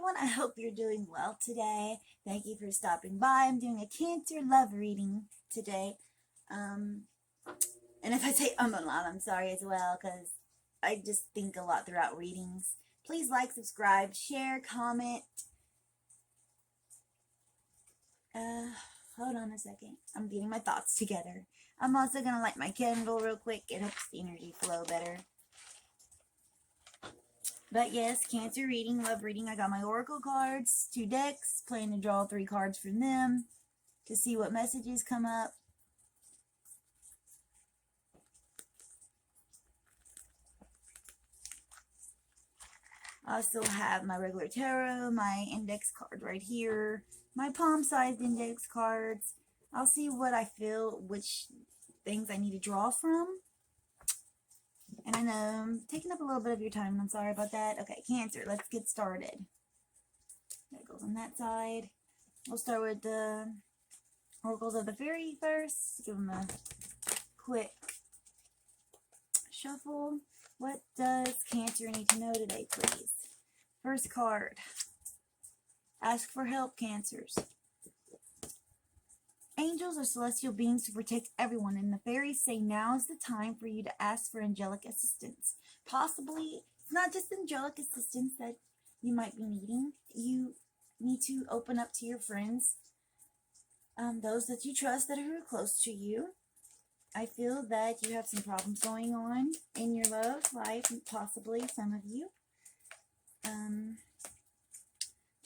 everyone. I hope you're doing well today. Thank you for stopping by. I'm doing a Cancer love reading today. And if I say a lot, I'm sorry as well, because I just think a lot throughout readings. Please like, subscribe, share, comment. Hold on a second. I'm getting my thoughts together. I'm also going to light my candle real quick. It helps the energy flow better. But yes, Cancer reading, love reading. I got my Oracle cards, 2 decks. Plan to draw 3 cards from them to see what messages come up. I also have my regular tarot, my index card right here, my palm-sized index cards. I'll see what I feel, which things I need to draw from. And I know I'm taking up a little bit of your time, and I'm sorry about that. Okay, Cancer, let's get started. That goes on that side. We'll start with the Oracles of the Fairy first. Give them a quick shuffle. What does Cancer need to know today, please? First card. Ask for help, Cancers. Angels are celestial beings who protect everyone, and the fairies say now is the time for you to ask for angelic assistance. Possibly, it's not just angelic assistance that you might be needing. You need to open up to your friends, those that you trust that are close to you. I feel that you have some problems going on in your love life, possibly some of you.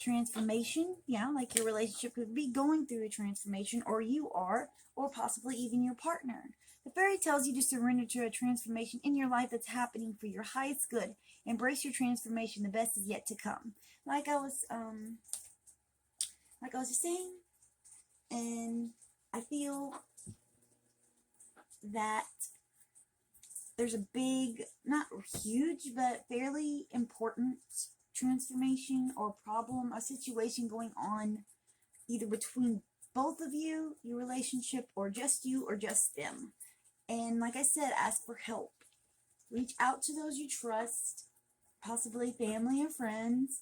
Transformation, yeah, like your relationship could be going through a transformation, or you are, or possibly even your partner. The fairy tells you to surrender to a transformation in your life that's happening for your highest good. Embrace your transformation. The best is yet to come. Like I was just saying, and I feel that there's a big, not huge, but fairly important transformation or problem, a situation going on either between both of you, your relationship, or just you or just them. And like I said, ask for help. Reach out to those you trust, possibly family or friends,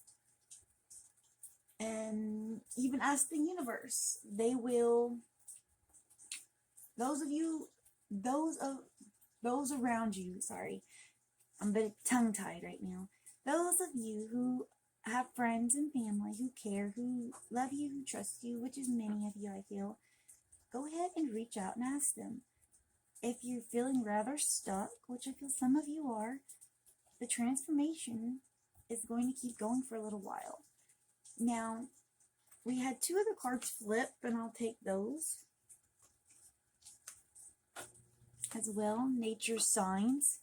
and even ask the universe. They will, those around you, sorry, I'm a bit tongue-tied right now. Those of you who have friends and family who care, who love you, who trust you, which is many of you, I feel, go ahead and reach out and ask them. If you're feeling rather stuck, which I feel some of you are, the transformation is going to keep going for a little while. Now, we had 2 other cards flip, and I'll take those as well. Nature signs.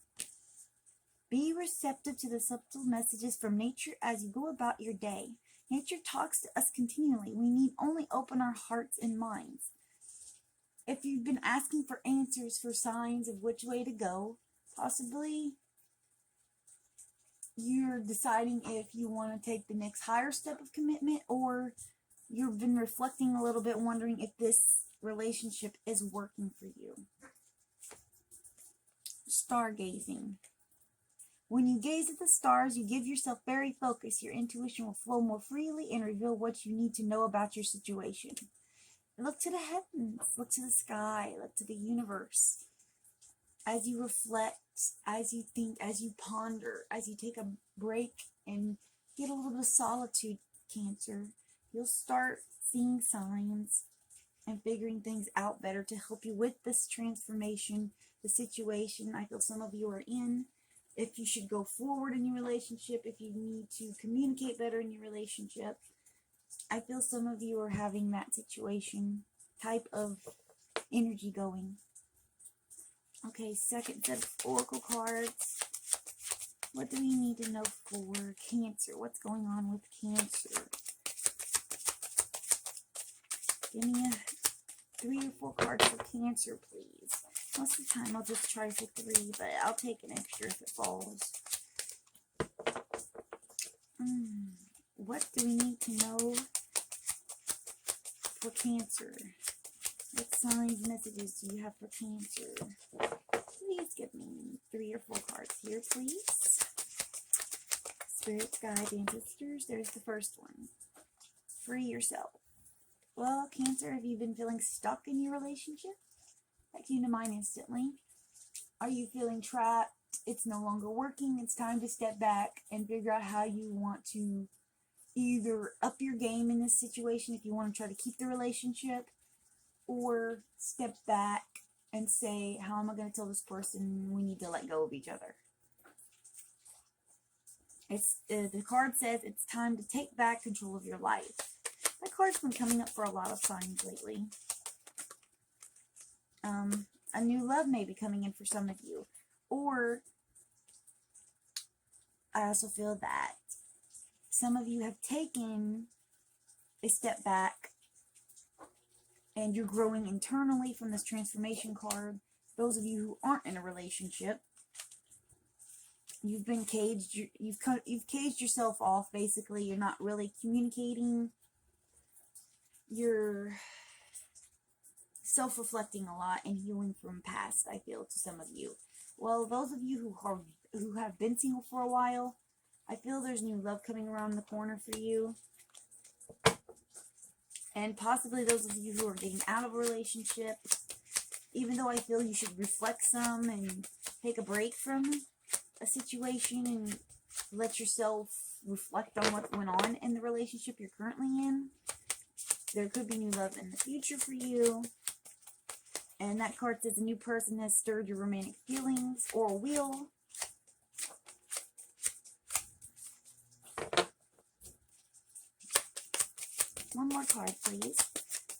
Be receptive to the subtle messages from nature as you go about your day. Nature talks to us continually. We need only open our hearts and minds. If you've been asking for answers, for signs of which way to go, possibly you're deciding if you want to take the next higher step of commitment, or you've been reflecting a little bit, wondering if this relationship is working for you. Stargazing. When you gaze at the stars, you give yourself very focused. Your intuition will flow more freely and reveal what you need to know about your situation. Look to the heavens, look to the sky, look to the universe. As you reflect, as you think, as you ponder, as you take a break and get a little bit of solitude, Cancer, you'll start seeing signs and figuring things out better to help you with this transformation, the situation I feel some of you are in. If you should go forward in your relationship, if you need to communicate better in your relationship. I feel some of you are having that situation type of energy going. Okay, second set of Oracle cards. What do we need to know for Cancer? What's going on with Cancer? Give me 3 or 4 cards for Cancer, please. Most of the time I'll just try for 3, but I'll take an extra if it falls. What do we need to know for Cancer? What signs, messages do you have for Cancer? Please give me 3 or 4 cards here, please. Spirits, guides, ancestors. There's the first one. Free yourself. Well, Cancer, have you been feeling stuck in your relationship? That came to mind instantly. Are you feeling trapped? It's no longer working. It's time to step back and figure out how you want to either up your game in this situation if you want to try to keep the relationship, or step back and say, how am I going to tell this person we need to let go of each other? It's the card says it's time to take back control of your life. That card's been coming up for a lot of signs lately. A new love may be coming in for some of you. Or I also feel that some of you have taken a step back and you're growing internally from this transformation card. Those of you who aren't in a relationship, you've been caged. You've caged yourself off, basically. You're not really communicating. You're self-reflecting a lot and healing from past, I feel, to some of you. Well, those of you who have been single for a while, I feel there's new love coming around the corner for you. And possibly those of you who are getting out of a relationship, even though I feel you should reflect some and take a break from a situation and let yourself reflect on what went on in the relationship you're currently in. There could be new love in the future for you. And that card says a new person has stirred your romantic feelings or will. One more card, please.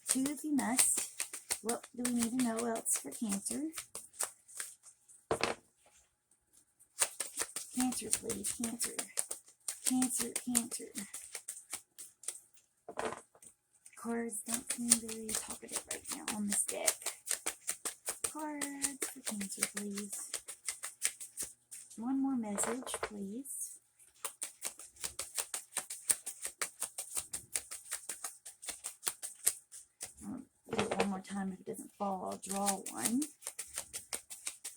2 if you must. What do we need to know else for Cancer? Cancer, please. Cancer. Cancer, Cancer. Cards don't seem very talkative right now on this deck. Cards for Cancer, please. One more message, please. I'll do it one more time. If it doesn't fall, I'll draw one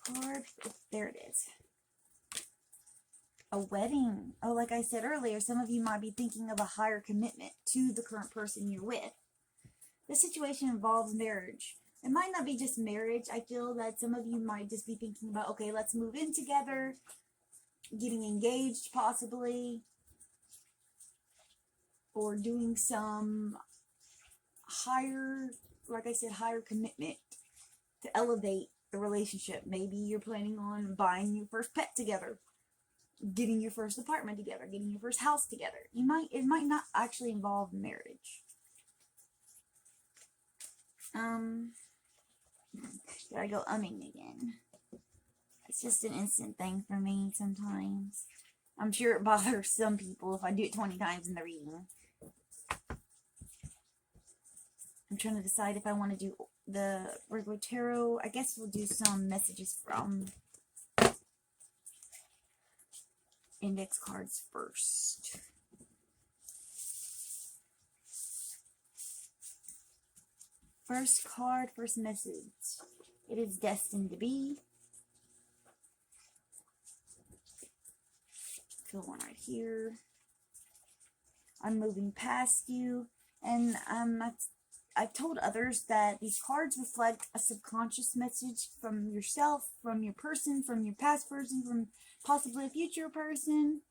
card. Oh, there it is. A wedding. Oh, like I said earlier, some of you might be thinking of a higher commitment to the current person you're with. This situation involves marriage. It might not be just marriage. I feel that some of you might just be thinking about, okay, let's move in together, getting engaged possibly, or doing some higher, like I said, higher commitment to elevate the relationship. Maybe you're planning on buying your first pet together, getting your first apartment together, getting your first house together. It might not actually involve marriage. Gotta go umming again. It's just an instant thing for me sometimes. I'm sure it bothers some people if I do it 20 times in the reading. I'm trying to decide if I want to do the regular tarot. I guess we'll do some messages from index cards first. First card, first message. It is destined to be. Feel one right here. I'm moving past you. And I've told others that these cards reflect a subconscious message from yourself, from your person, from your past person, from possibly a future person.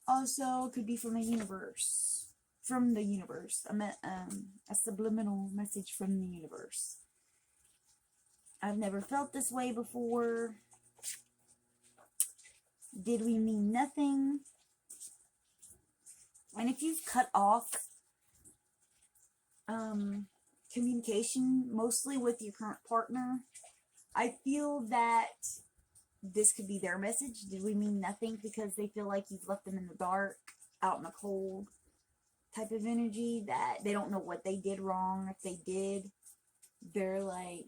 Also, could be from the universe. From the universe. A subliminal message from the universe. I've never felt this way before. Did we mean nothing? And if you've cut off communication, mostly with your current partner, I feel that this could be their message. Did we mean nothing? Because they feel like you've left them in the dark, out in the cold type of energy, that they don't know what they did wrong. If they did, they're like,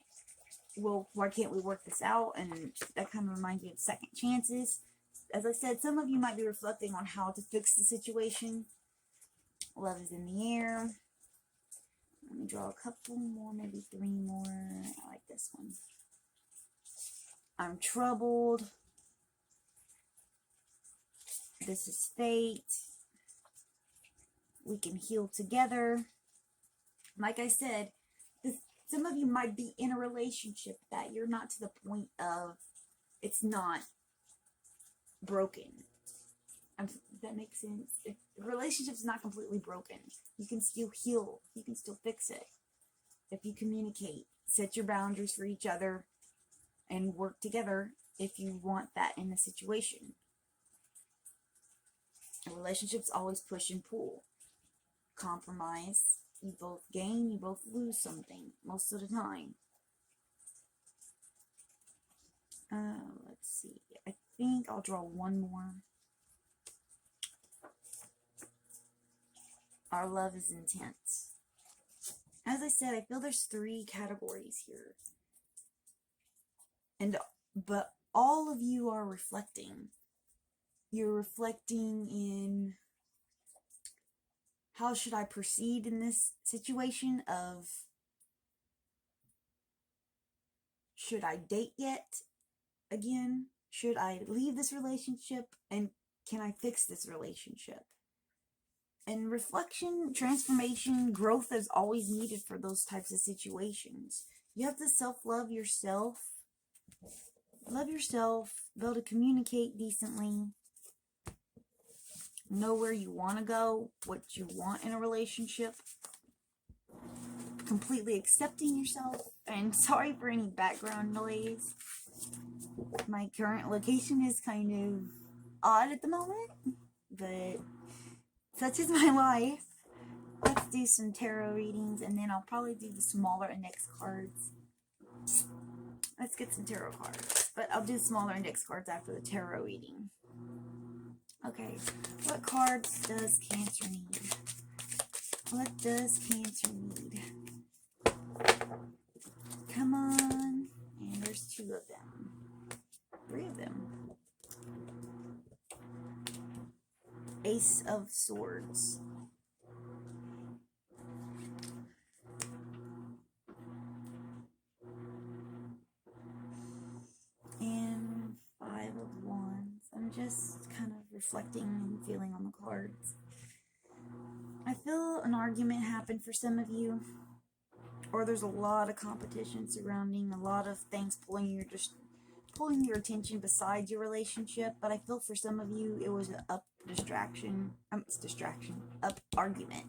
well, why can't we work this out? And that kind of reminds me of second chances. As I said, some of you might be reflecting on how to fix the situation. Love is in the air. Let me draw a couple more, maybe 3 more. I like this one. I'm troubled. This is fate. We can heal together. Like I said, some of you might be in a relationship that you're not to the point of, it's not broken. That makes sense. If the relationship's not completely broken, you can still heal. You can still fix it. If you communicate, set your boundaries for each other, and work together if you want that in a situation. A relationship's always push and pull. Compromise. You both gain, you both lose something most of the time. Let's see. I think I'll draw one more. Our love is intense. As I said, I feel there's 3 categories here. But all of you are reflecting. You're reflecting in, how should I proceed in this situation of, should I date yet again? Should I leave this relationship? And can I fix this relationship? And reflection, transformation, growth is always needed for those types of situations. You have to self-love yourself. Love yourself. Be able to communicate decently. Know where you want to go. What you want in a relationship. Completely accepting yourself. And sorry for any background noise. My current location is kind of odd at the moment. But such is my life. Let's do some tarot readings, and then I'll probably do the smaller index cards. Let's get some tarot cards, but I'll do smaller index cards after the tarot reading. Okay, what cards does Cancer need? What does Cancer need? Come on. And there's 2 of them. 3 of them. Ace of Swords. And 5 of Wands. I'm just kind of reflecting and feeling on the cards. I feel an argument happened for some of you. Or there's a lot of competition surrounding, a lot of things pulling your attention besides your relationship. But I feel for some of you it was an up argument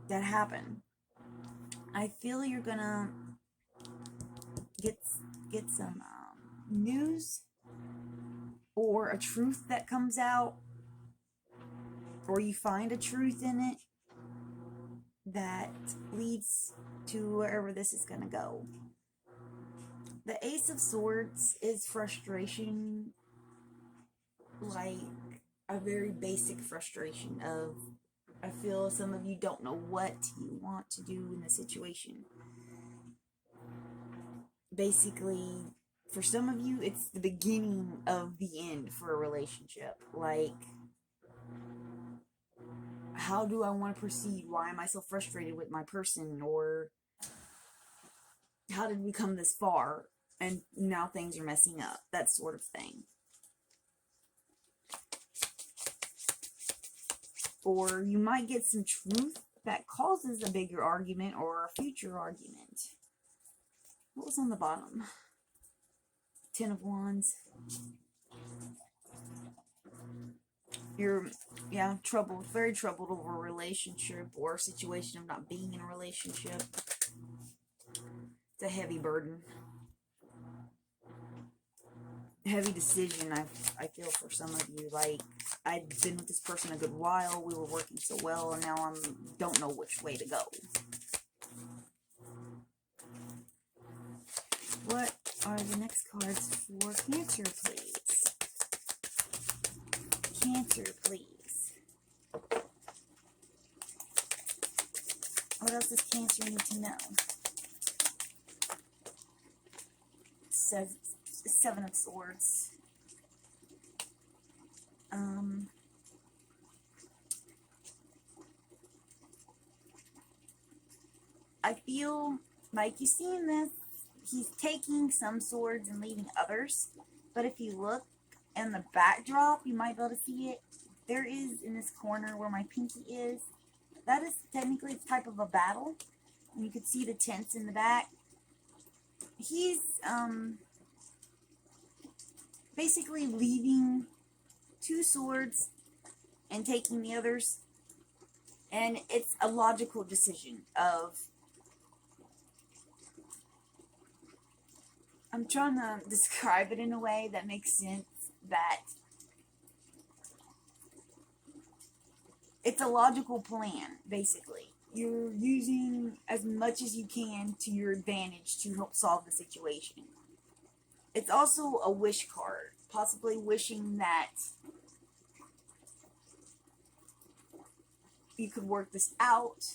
that happened. I feel you're gonna get some news or a truth that comes out, or you find a truth in it that leads to wherever this is gonna go. The Ace of Swords is frustration, like a very basic frustration of, I feel some of you don't know what you want to do in the situation. Basically, for some of you, it's the beginning of the end for a relationship. Like, how do I want to proceed? Why am I so frustrated with my person? Or how did we come this far and now things are messing up? That sort of thing. Or you might get some truth that causes a bigger argument or a future argument. What was on the bottom? 10 of Wands. You're, troubled, very troubled over a relationship or a situation of not being in a relationship. It's a heavy burden. Heavy decision, I feel for some of you. Like, I'd been with this person a good while, we were working so well, and now I don't know which way to go. What are the next cards for Cancer, please? Cancer, please. What else does Cancer need to know? Seven of Swords. I feel like you seen this. He's taking some swords and leaving others. But if you look And the backdrop, you might be able to see it. There is, in this corner where my pinky is, that is technically a type of a battle. And you can see the tents in the back. He's basically leaving 2 swords and taking the others. And it's a logical decision of, I'm trying to describe it in a way that makes sense, that it's a logical plan, basically. You're using as much as you can to your advantage to help solve the situation. It's also a wish card, possibly wishing that you could work this out,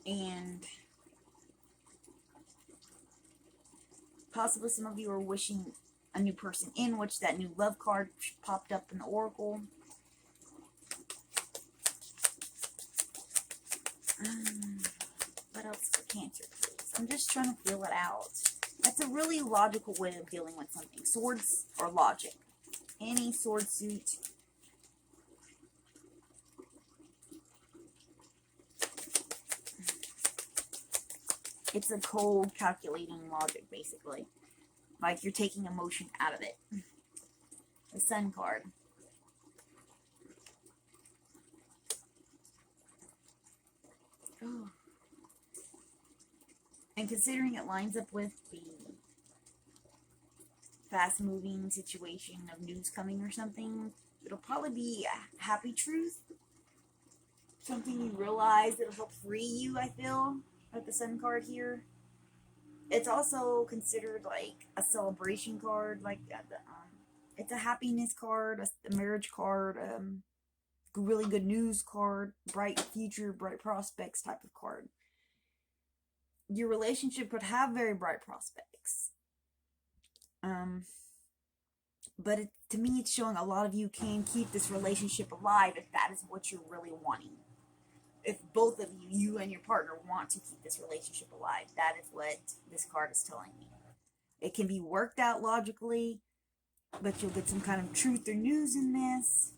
and possibly some of you are wishing a new person in, which that new love card popped up in the oracle. What else for Cancer, please? I'm just trying to feel it out. That's a really logical way of dealing with something. Swords or logic. Any sword suit. It's a cold, calculating logic, basically. Like you're taking emotion out of it. The Sun card. Oh. And considering it lines up with the fast-moving situation of news coming or something, it'll probably be a happy truth. Something you realize that'll help free you, I feel, with the Sun card here. It's also considered like a celebration card, like it's a happiness card, a marriage card, really good news card, bright future, bright prospects type of card. Your relationship could have very bright prospects. But to me, it's showing a lot of you can keep this relationship alive if that is what you're really wanting. If both of you, you and your partner, want to keep this relationship alive, that is what this card is telling me. It can be worked out logically, but you'll get some kind of truth or news in this.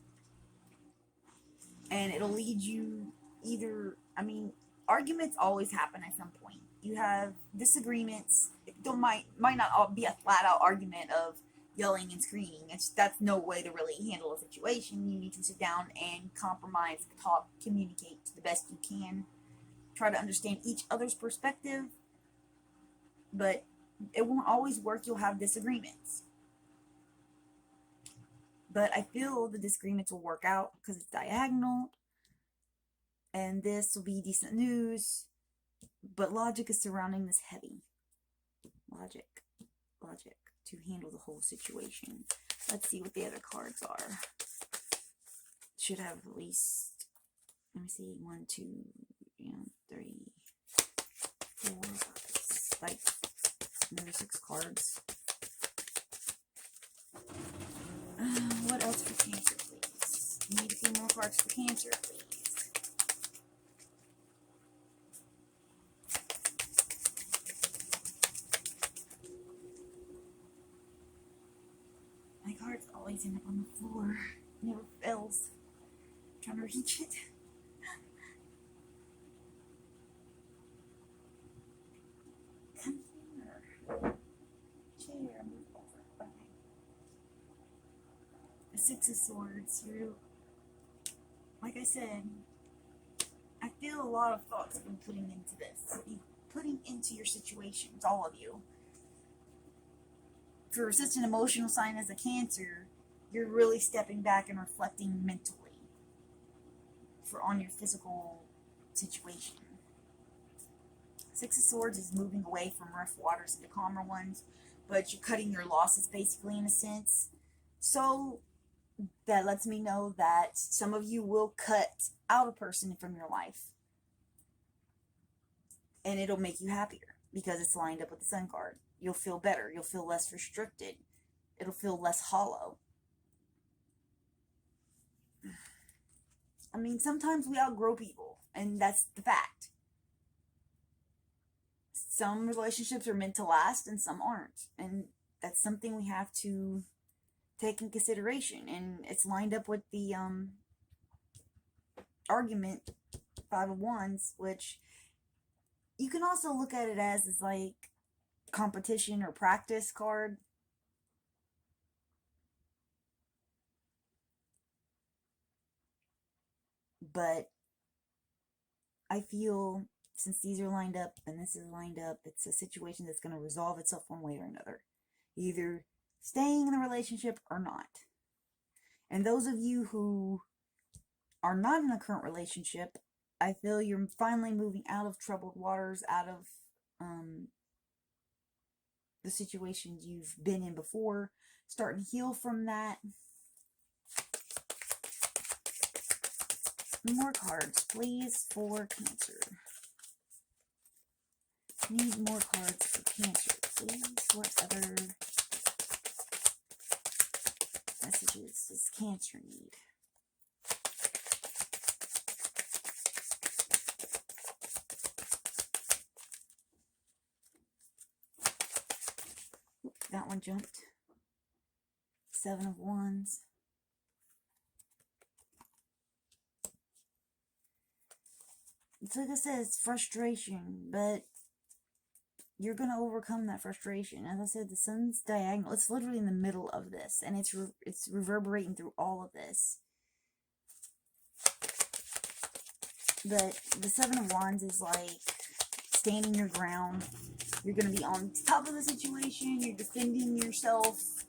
And it'll lead you either, I mean, arguments always happen at some point. You have disagreements. It might not all be a flat out argument of yelling and screaming. That's no way to really handle a situation. You need to sit down and compromise, talk, communicate the best you can. Try to understand each other's perspective. But it won't always work. You'll have disagreements. But I feel the disagreements will work out because it's diagonal. And this will be decent news. But logic is surrounding this heavy. Logic to handle the whole situation. Let's see what the other cards are. Should have at least, let me see, 1, 2, 3, 4, 5, like another 6 cards. What else for Cancer, please? Need a few more cards for Cancer, please. My cards always end up on the floor. Never fails. I'm trying to reach it. Come here. Chair, move over. Okay. The 6 of Swords. Like I said, I feel a lot of thoughts have been putting into this. Putting into your situations, all of you. For such an emotional sign as a Cancer, you're really stepping back and reflecting mentally on your physical situation. 6 of Swords is moving away from rough waters into calmer ones, but you're cutting your losses basically in a sense. So that lets me know that some of you will cut out a person from your life. And it'll make you happier because it's lined up with the Sun card. You'll feel better. You'll feel less restricted. It'll feel less hollow. I mean, sometimes we outgrow people, and that's the fact. Some relationships are meant to last, and some aren't. And that's something we have to take in consideration. And it's lined up with the argument, Five of Wands, which you can also look at it as like competition or practice card. But I feel since these are lined up and this is lined up, it's a situation that's going to resolve itself one way or another. Either staying in the relationship or not. And those of you who are not in a current relationship, I feel you're finally moving out of troubled waters, out of the situations you've been in before, starting to heal from that. More cards, please, for Cancer. Need more cards for Cancer, please. What other messages does Cancer need? Oop, that one jumped. Seven of Wands. It's like I said, it's frustration, but you're going to overcome that frustration. As I said, the sun's diagonal. It's literally in the middle of this, and it's reverberating through all of this. But the Seven of Wands is like standing your ground. You're going to be on top of the situation. You're defending yourself.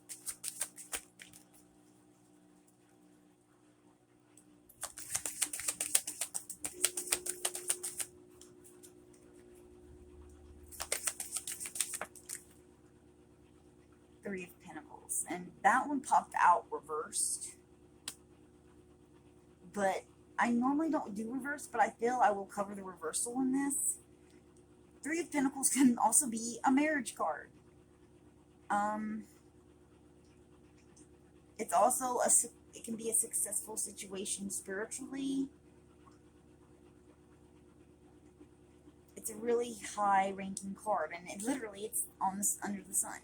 Three of Pentacles. And that one popped out reversed. But I normally don't do reverse, but I feel I will cover the reversal in this. Three of Pentacles can also be a marriage card. It's also it can be a successful situation spiritually. It's a really high ranking card, and it's on this under the sun.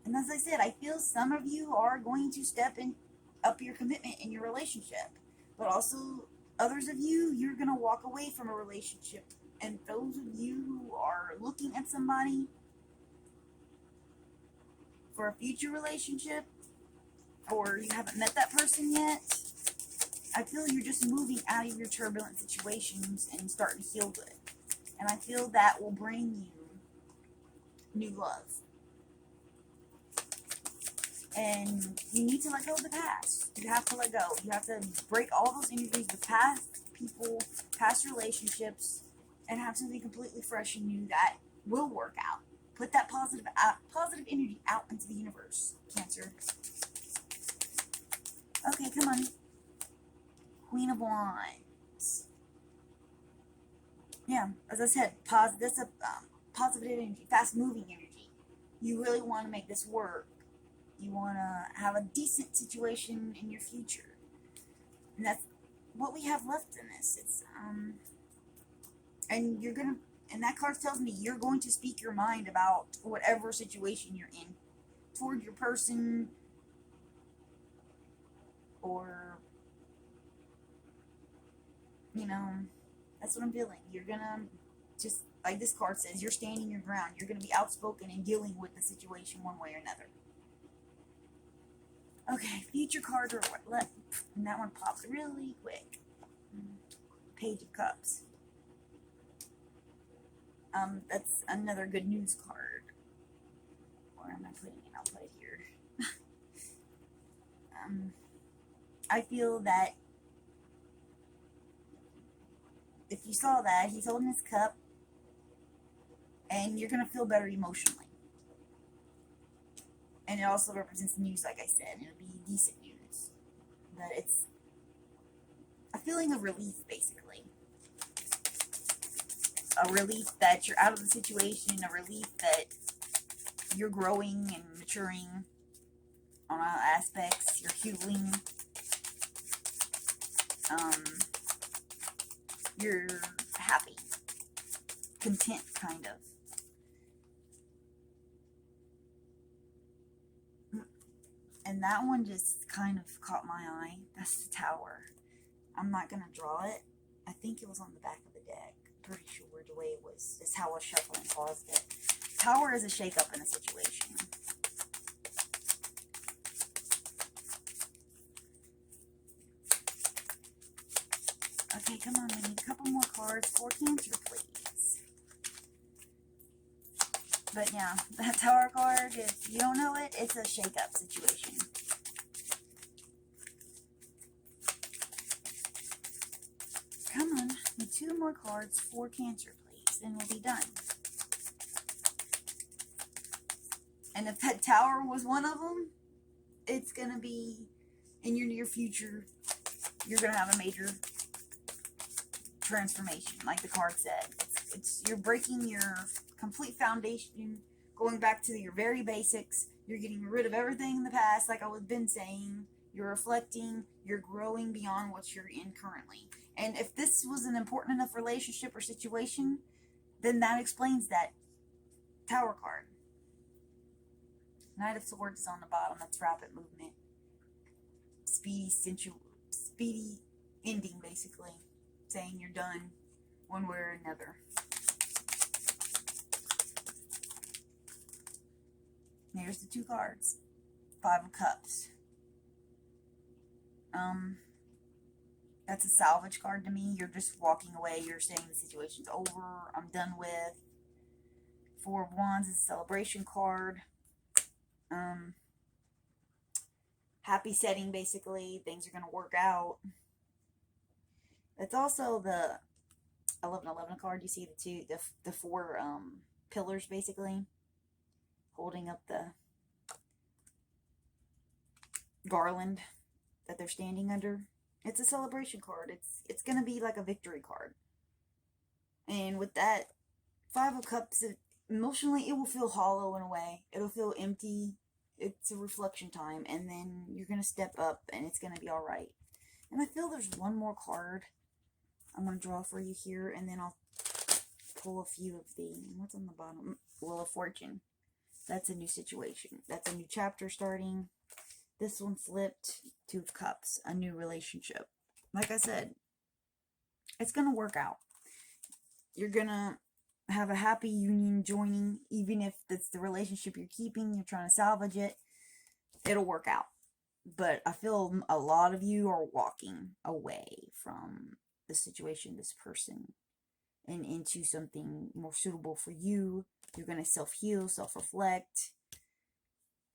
And as I said, I feel some of you are going to step up your commitment in your relationship. But also, others of you, you're going to walk away from a relationship. And those of you who are looking at somebody for a future relationship, or you haven't met that person yet, I feel you're just moving out of your turbulent situations and starting to heal good. And I feel that will bring you new love. And you need to let go of the past. You have to let go. You have to break all those energies with past people, past relationships, and have something completely fresh and new that will work out. Put that positive energy out into the universe, Cancer. Okay, come on. Queen of Wands. Yeah, as I said, that's a positive energy, fast-moving energy. You really want to make this work. You want to have a decent situation in your future. And that's what we have left in this. It's, and that card tells me you're going to speak your mind about whatever situation you're in. Toward your person, or, that's what I'm feeling. You're going to, just like this card says, you're standing your ground. You're going to be outspoken and dealing with the situation one way or another. Okay, future card or what? And that one popped really quick. Page of Cups. That's another good news card. Where am I putting it? I'll put it here. I feel that if you saw that, he's holding his cup, and you're going to feel better emotionally. And it also represents news, like I said. It'll be decent news. But it's a feeling of relief, basically. A relief that you're out of the situation. A relief that you're growing and maturing on all aspects. You're healing. You're happy. Content, kind of. that one just kind of caught my eye. That's the Tower. I'm not going to draw it. I think it was on the back of the deck. Pretty sure the way it was. That's how I was shuffling caused it. Tower is a shake-up in a situation. Okay, come on. We need a couple more cards for Cancer, please. But yeah, that Tower card, if you don't know it, it's a shake-up situation. Come on. Need 2 more cards for Cancer, please. Then we'll be done. And if that Tower was one of them, it's going to be in your near future. You're going to have a major transformation, like the card said. You're breaking your complete foundation, going back to your very basics. You're getting rid of everything in the past, like I've been saying. You're reflecting. You're growing beyond what you're in currently. And if this was an important enough relationship or situation, then that explains that Tower card. Knight of Swords is on the bottom. That's rapid movement. Speedy, sensual, speedy ending, basically. Saying you're done one way or another. There's the 2 cards. 5 of Cups. That's a salvage card to me. You're just walking away. You're saying the situation's over. I'm done with. 4 of Wands is a celebration card. Happy setting, basically. Things are going to work out. It's also the 1111 card. You see the 4 pillars, basically, holding up the garland that they're standing under. It's a celebration card. It's going to be like a victory card. And with that 5 of Cups, emotionally, it will feel hollow in a way. It'll feel empty. It's a reflection time. And then you're going to step up and it's going to be all right. And I feel there's one more card I'm going to draw for you here. And then I'll pull a few of the... What's on the bottom? Wheel of Fortune. That's a new situation. That's a new chapter starting. This one flipped. 2 of Cups. A new relationship. Like I said, it's going to work out. You're going to have a happy union joining. Even if it's the relationship you're keeping, you're trying to salvage it, it'll work out. But I feel a lot of you are walking away from the situation, this person, and into something more suitable for you. You're going to self-heal, self-reflect.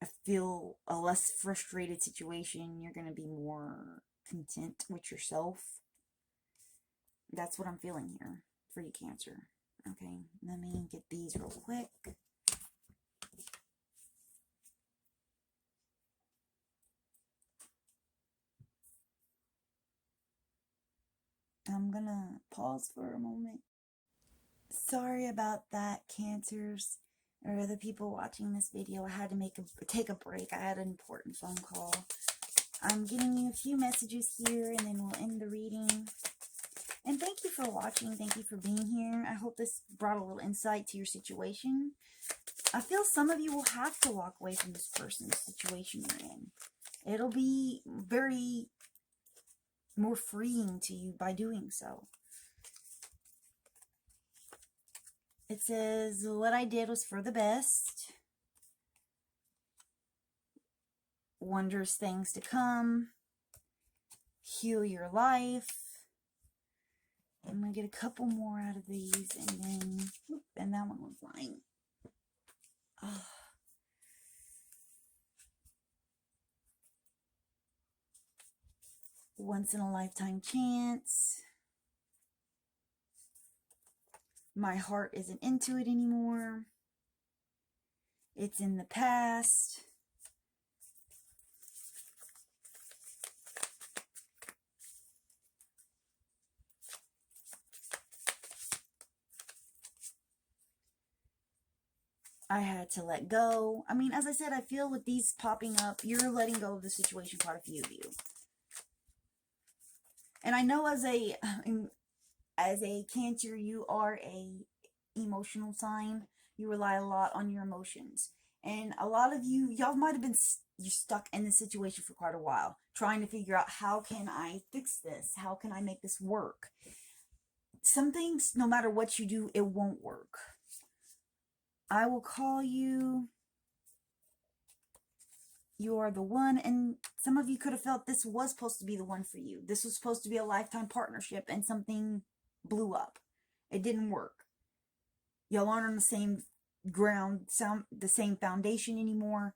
I feel a less frustrated situation. You're going to be more content with yourself. That's what I'm feeling here for you, Cancer. Okay, let me get these real quick. I'm gonna pause for a moment. Sorry about that, Cancers, or other people watching this video. I had to take a break. I had an important phone call. I'm giving you a few messages here, and then we'll end the reading. And thank you for watching. Thank you for being here. I hope this brought a little insight to your situation. I feel some of you will have to walk away from this person's situation you're in. It'll be very more freeing to you by doing so. It says, what I did was for the best. Wondrous things to come. Heal your life. I'm going to get a couple more out of these, and then, whoop, and that one went flying. Oh. Once in a lifetime chance. My heart isn't into it anymore. It's in the past. I had to let go. I mean, as I said, I feel with these popping up, you're letting go of the situation, quite a few of you. And I know as a Cancer, you are a emotional sign. You rely a lot on your emotions. And a lot of you, y'all might have been you're stuck in the situation for quite a while, trying to figure out, how can I fix this? How can I make this work? Some things, no matter what you do, it won't work. I will call you. You are the one. And some of you could have felt this was supposed to be the one for you. This was supposed to be a lifetime partnership, and something blew up. It didn't work. Y'all aren't on the same ground, the same foundation anymore.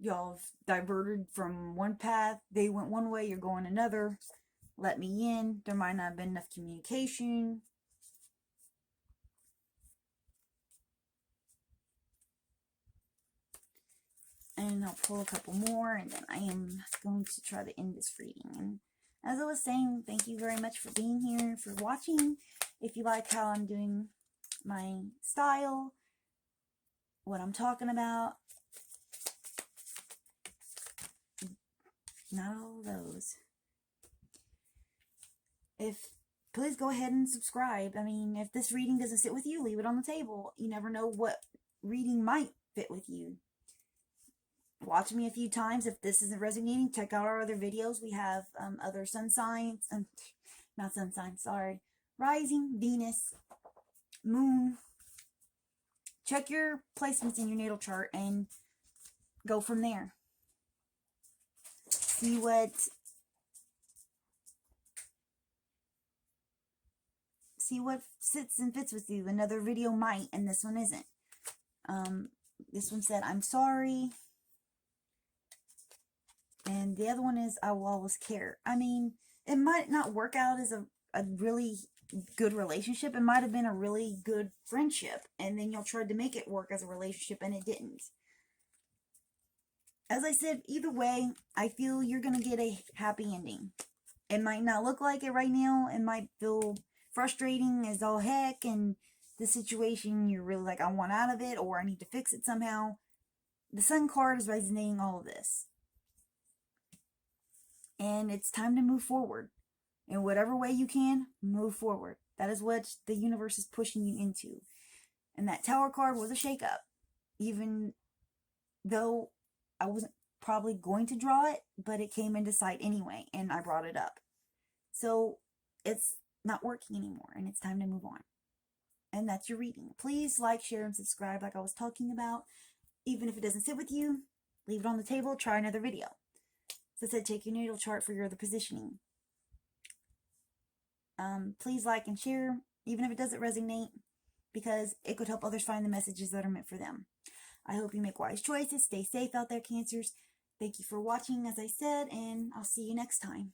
Y'all have diverted from one path. They went one way, you're going another. Let me in. There might not have been enough communication. And I'll pull a couple more, and then I am going to try to end this reading. And as I was saying, thank you very much for being here, for watching. If you like how I'm doing my style, what I'm talking about, not all those. Please go ahead and subscribe. I mean, if this reading doesn't sit with you, leave it on the table. You never know what reading might fit with you. Watch me a few times. If this isn't resonating, check out our other videos. We have other sun signs, not sun signs, sorry, rising, Venus, moon. Check your placements in your natal chart and go from there. See what sits and fits with you. Another video might, and this one isn't. This one said, I'm sorry. And the other one is, I will always care. I mean, it might not work out as a really good relationship. It might have been a really good friendship, and then y'all tried to make it work as a relationship, and it didn't. As I said, either way, I feel you're going to get a happy ending. It might not look like it right now. It might feel frustrating as all heck, and the situation, you're really like, I want out of it, or I need to fix it somehow. The Sun card is resonating all of this. And it's time to move forward. In whatever way you can, move forward. That is what the universe is pushing you into. And that Tower card was a shakeup. Even though I wasn't probably going to draw it, but it came into sight anyway, and I brought it up. So it's not working anymore, and it's time to move on. And that's your reading. Please like, share, and subscribe like I was talking about. Even if it doesn't sit with you, leave it on the table, try another video. So I said, take your natal chart for your other positioning. Please like and share, even if it doesn't resonate, because it could help others find the messages that are meant for them. I hope you make wise choices. Stay safe out there, Cancers. Thank you for watching, as I said, and I'll see you next time.